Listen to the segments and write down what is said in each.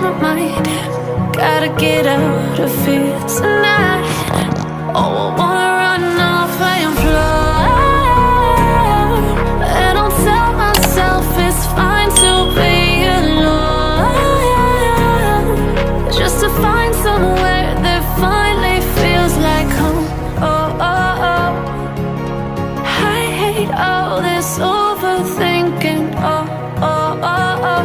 my mind. Gotta get out of here tonight. Oh, I wanna run off and fly. And I'll tell myself it's fine to be alone, just to find somewhere that finally feels like home. Oh, oh, oh. I hate all this overthinking. Oh, oh, oh, oh.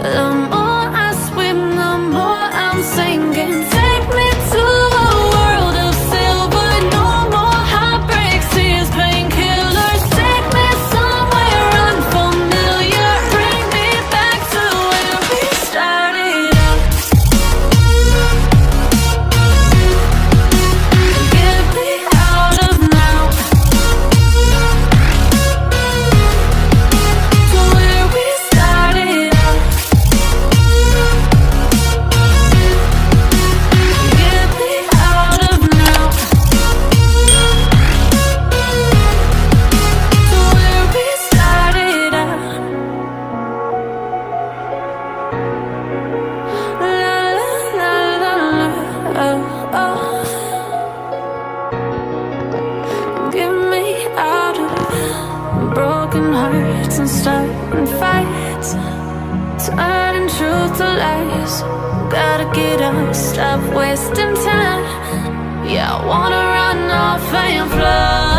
The more I swim, the more I'm sinking. Take me to a world of silver. No more heartbreaks, tears, painkillers. Take me somewhere unfamiliar. Bring me back to where we started out. Get me out of now, to where we started out. Get me out of now, to where we started out. La la la la la, oh, oh. Get me out of broken hearts and starting fights, turning truth to lies. Gotta get up, stop wasting time. Yeah, I wanna run off and fly.